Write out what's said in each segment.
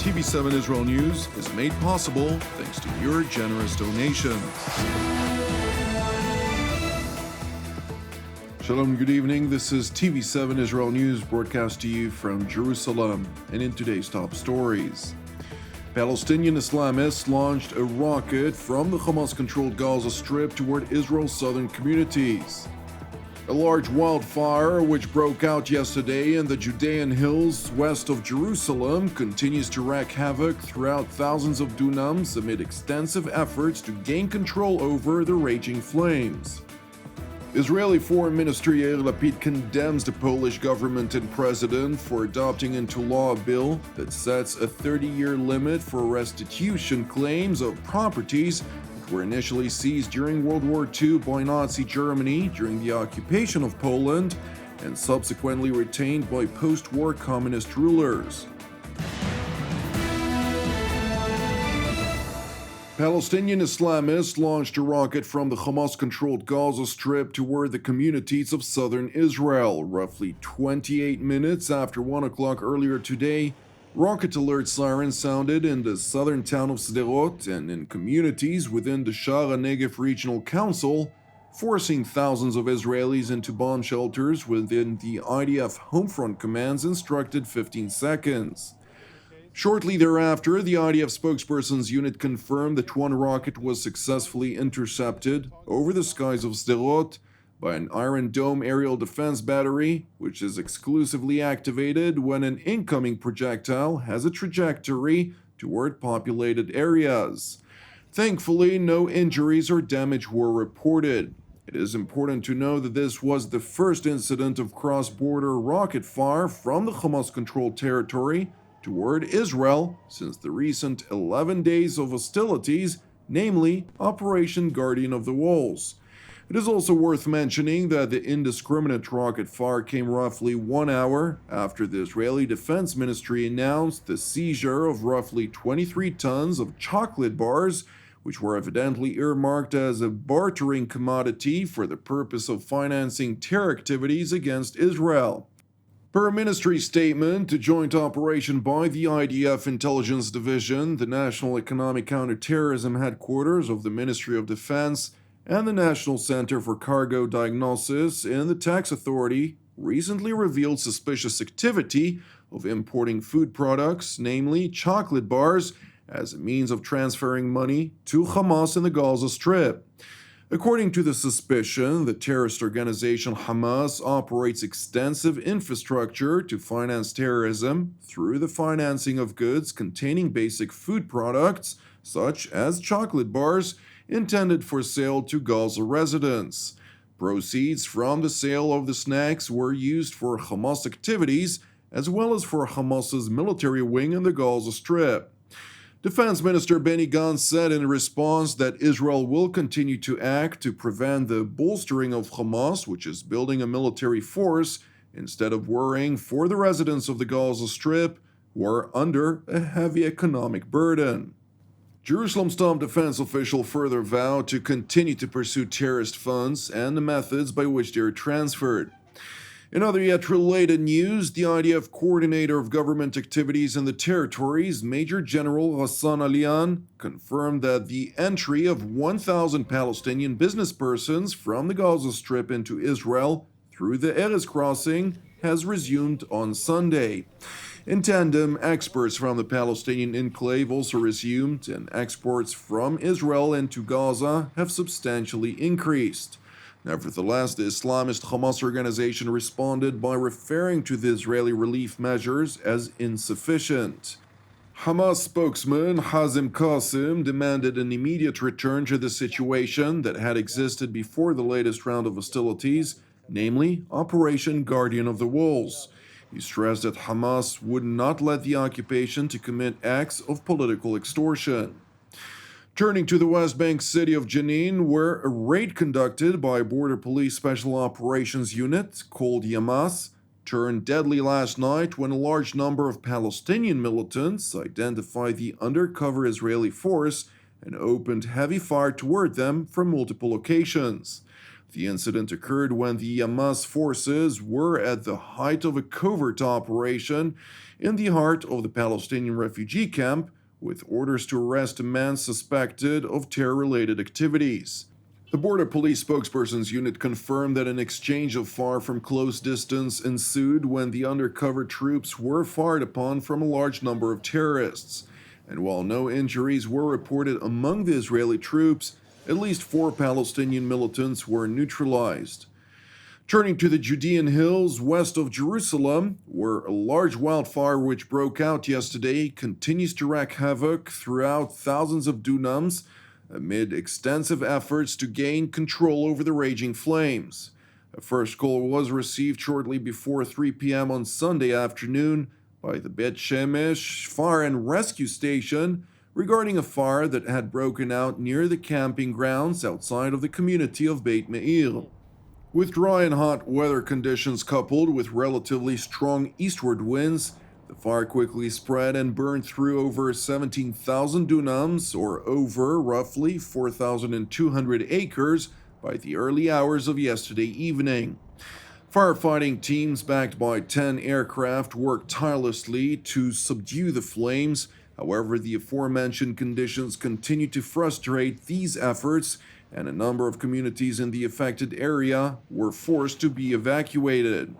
TV7 Israel News is made possible thanks to your generous donations. Shalom, good evening. This is TV7 Israel News broadcast to you from Jerusalem. And in today's top stories, Palestinian Islamists launched a rocket from the Hamas-controlled Gaza Strip toward Israel's southern communities. A large wildfire, which broke out yesterday in the Judean hills west of Jerusalem, continues to wreak havoc throughout thousands of dunams amid extensive efforts to gain control over the raging flames. Israeli Foreign Minister Yair Lapid condemns the Polish government and president for adopting into law a bill that sets a 30-year limit for restitution claims of properties that were initially seized during World War II by Nazi Germany during the occupation of Poland and subsequently retained by post-war communist rulers. Palestinian Islamists launched a rocket from the Hamas-controlled Gaza Strip toward the communities of southern Israel. Roughly 28 minutes after 1 o'clock earlier today, rocket alert sirens sounded in the southern town of Sderot and in communities within the Sha'ar HaNegev Regional Council, forcing thousands of Israelis into bomb shelters within the IDF Homefront Command's instructed 15 seconds. Shortly thereafter, the IDF spokesperson's unit confirmed that one rocket was successfully intercepted over the skies of Sderot by an Iron Dome aerial defense battery, which is exclusively activated when an incoming projectile has a trajectory toward populated areas. Thankfully, no injuries or damage were reported. It is important to know that this was the first incident of cross-border rocket fire from the Hamas-controlled territory toward Israel since the recent 11 days of hostilities, namely Operation Guardian of the Walls. It is also worth mentioning that the indiscriminate rocket fire came roughly 1 hour after the Israeli Defense Ministry announced the seizure of roughly 23 tons of chocolate bars, which were evidently earmarked as a bartering commodity for the purpose of financing terror activities against Israel. Per a ministry statement, a joint operation by the IDF Intelligence Division, the National Economic Counterterrorism Headquarters of the Ministry of Defense, and the National Center for Cargo Diagnosis in the Tax Authority recently revealed suspicious activity of importing food products, namely chocolate bars, as a means of transferring money to Hamas in the Gaza Strip. According to the suspicion, the terrorist organization Hamas operates extensive infrastructure to finance terrorism through the financing of goods containing basic food products, such as chocolate bars, intended for sale to Gaza residents. Proceeds from the sale of the snacks were used for Hamas activities, as well as for Hamas's military wing in the Gaza Strip. Defense Minister Benny Gantz said in response that Israel will continue to act to prevent the bolstering of Hamas, which is building a military force, instead of worrying for the residents of the Gaza Strip, who are under a heavy economic burden. Jerusalem's top defense official further vowed to continue to pursue terrorist funds and the methods by which they are transferred. In other yet related news, the IDF coordinator of government activities in the territories, Major General Gazan Islamists, confirmed that the entry of 1,000 Palestinian businesspersons from the Gaza Strip into Israel through the Erez crossing has resumed on Sunday. In tandem, exports from the Palestinian enclave also resumed, and exports from Israel into Gaza have substantially increased. Nevertheless, the Islamist Hamas organization responded by referring to the Israeli relief measures as insufficient. Hamas spokesman Hazem Qasim demanded an immediate return to the situation that had existed before the latest round of hostilities, namely Operation Guardian of the Walls. He stressed that Hamas would not let the occupation to commit acts of political extortion. Turning to the West Bank city of Jenin, where a raid conducted by Border Police Special Operations Unit, called Hamas, turned deadly last night when a large number of Palestinian militants identified the undercover Israeli force and opened heavy fire toward them from multiple locations. The incident occurred when the Hamas forces were at the height of a covert operation in the heart of the Palestinian refugee camp, with orders to arrest a man suspected of terror-related activities. The Border Police spokesperson's unit confirmed that an exchange of fire from close distance ensued when the undercover troops were fired upon from a large number of terrorists. And while no injuries were reported among the Israeli troops, at least 4 Palestinian militants were neutralized. Turning to the Judean hills west of Jerusalem, where a large wildfire which broke out yesterday continues to wreak havoc throughout thousands of dunams amid extensive efforts to gain control over the raging flames. A first call was received shortly before 3 p.m. on Sunday afternoon by the Bet Shemesh Fire and Rescue Station regarding a fire that had broken out near the camping grounds outside of the community of Beit Meir. With dry and hot weather conditions coupled with relatively strong eastward winds, the fire quickly spread and burned through over 17,000 dunams, or over roughly 4,200 acres, by the early hours of yesterday evening. Firefighting teams backed by 10 aircraft worked tirelessly to subdue the flames. However, the aforementioned conditions continue to frustrate these efforts, and a number of communities in the affected area were forced to be evacuated.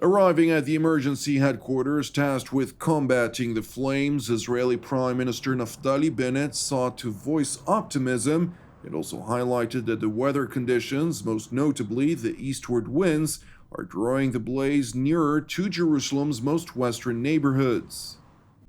Arriving at the emergency headquarters tasked with combating the flames, Israeli Prime Minister Naftali Bennett sought to voice optimism. It also highlighted that the weather conditions, most notably the eastward winds, are drawing the blaze nearer to Jerusalem's most western neighborhoods.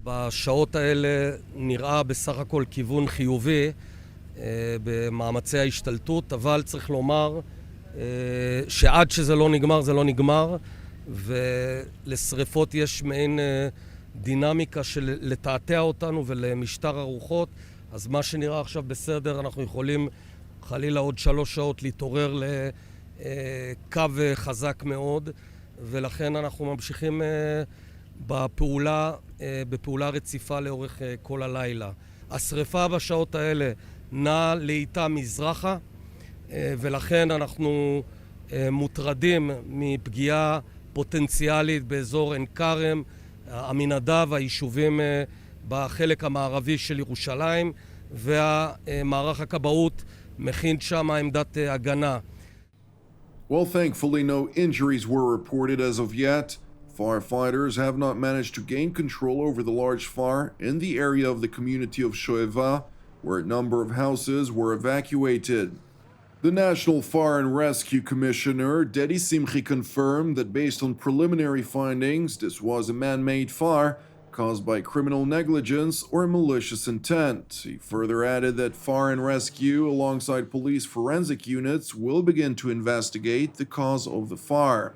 בשעות האלה נראה בסך הכל כיוון חיובי במאמצי ההשתלטות, אבל צריך לומר שעד שזה לא נגמר, זה לא נגמר, ולשריפות יש מעין דינמיקה של לתעתע אותנו ולמשטר הרוחות, אז מה שנראה עכשיו בסדר, אנחנו יכולים חלילה עוד 3 שעות להתעורר לקו חזק מאוד, ולכן אנחנו ממשיכים בפעולה רציפה לאורך כל הלילה. השריפה בשעות האלה נעה לאיטה מזרחה, ולכן אנחנו מוטרדים מפגיעה פוטנציאלית באזור עין כרם, עמינדב, היישובים בחלק המערבי של ירושלים, והמערך הכבאות מכין שם עמדת הגנה. Well, thankfully, no injuries were reported as of yet. Firefighters have not managed to gain control over the large fire in the area of the community of Shoeva, where a number of houses were evacuated. The National Fire and Rescue Commissioner, Dedi Simchi, confirmed that based on preliminary findings, this was a man-made fire caused by criminal negligence or malicious intent. He further added that fire and rescue, alongside police forensic units, will begin to investigate the cause of the fire.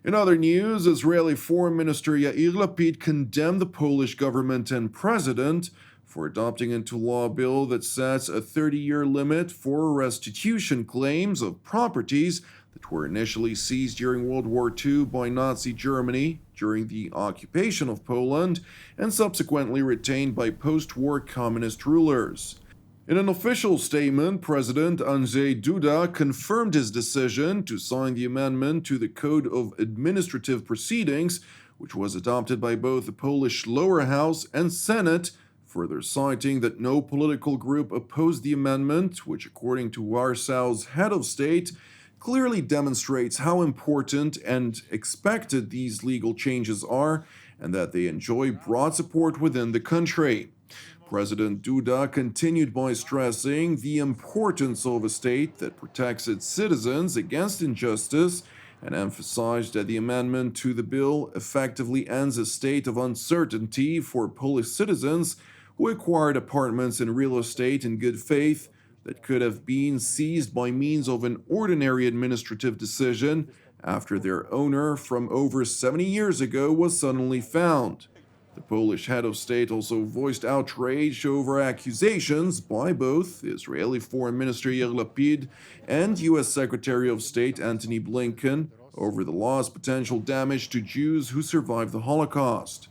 In other news, Israeli Foreign Minister Yair Lapid condemned the Polish government and president for adopting into law a bill that sets a 30-year limit for restitution claims of properties that were initially seized during World War II by Nazi Germany during the occupation of Poland and subsequently retained by post-war communist rulers. In an official statement, President Andrzej Duda confirmed his decision to sign the amendment to the Code of Administrative Proceedings, which was adopted by both the Polish lower house and Senate, further citing that no political group opposed the amendment, which, according to Warsaw's head of state, clearly demonstrates how important and expected these legal changes are, and that they enjoy broad support within the country. President Duda continued by stressing the importance of a state that protects its citizens against injustice and emphasized that the amendment to the bill effectively ends a state of uncertainty for Polish citizens who acquired apartments and real estate in good faith that could have been seized by means of an ordinary administrative decision after their owner from over 70 years ago was suddenly found. The Polish head of state also voiced outrage over accusations by both Israeli Foreign Minister Yair Lapid and U.S. Secretary of State Antony Blinken over the law's potential damage to Jews who survived the Holocaust.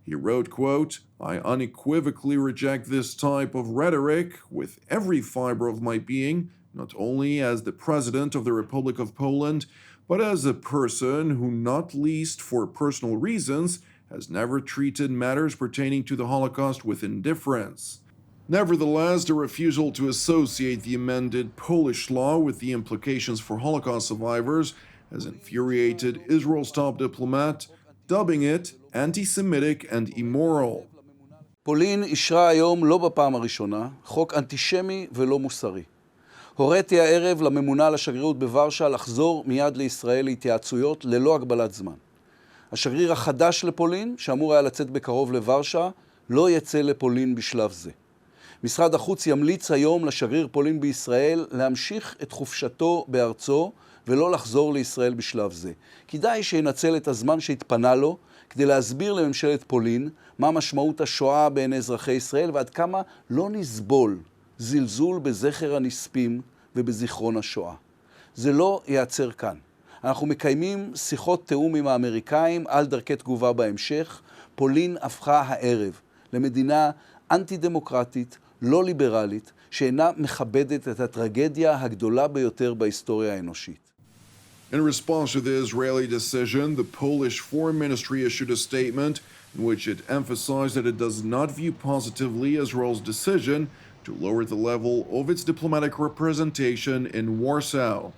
He wrote, quote, "I unequivocally reject this type of rhetoric with every fiber of my being not only as the President of the Republic of Poland, but as a person who, not least for personal reasons, has never treated matters pertaining to the Holocaust with indifference. Nevertheless, the refusal to associate the amended Polish law with the implications for Holocaust survivors has infuriated Israel's top diplomat, dubbing it anti-Semitic and immoral. פולין אישרה היום לא בפעם הראשונה חוק אנטישמי ולא מוסרי. הוריתי הערב לממונה על השגרירות בוורשה לחזור מיד לישראל להתייעצויות ללא הגבלת זמן. השגריר החדש לפולין, שאמור היה לצאת בקרוב לוורשה, לא יצא לפולין בשלב זה. משרד החוץ ימליץ היום לשגריר פולין בישראל להמשיך את חופשתו בארצו ולא לחזור לישראל בשלב זה. כדאי שינצל את הזמן שהתפנה לו כדי להסביר לממשלת פולין מה משמעות השואה בין אזרחי ישראל ועד כמה לא נסבול זלזול בזכר הנספים ובזיכרון השואה. זה לא ייעצר כאן. אנחנו מקיימים שיחות תאום עם האמריקאים על דרכי תגובה בהמשך. פולין הפכה הערב למדינה אנטי-דמוקרטית, לא ליברלית, שאינה מכבדת את הטרגדיה הגדולה ביותר בהיסטוריה האנושית. In response to the Israeli decision, the Polish Foreign Ministry issued a statement in which it emphasized that it does not view positively Israel's decision to lower the level of its diplomatic representation in Warsaw.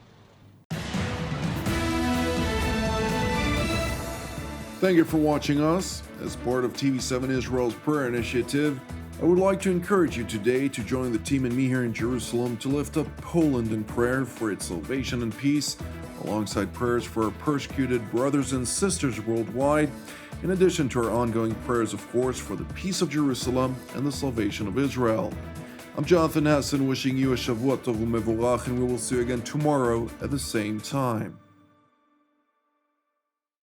Thank you for watching us. As part of TV7 Israel's prayer initiative, I would like to encourage you today to join the team and me here in Jerusalem to lift up Poland in prayer for its salvation and peace, alongside prayers for our persecuted brothers and sisters worldwide, in addition to our ongoing prayers, of course, for the peace of Jerusalem and the salvation of Israel. I'm Jonathan Hassan, wishing you a Shavuot Tov U'Mevorach, and we will see you again tomorrow at the same time.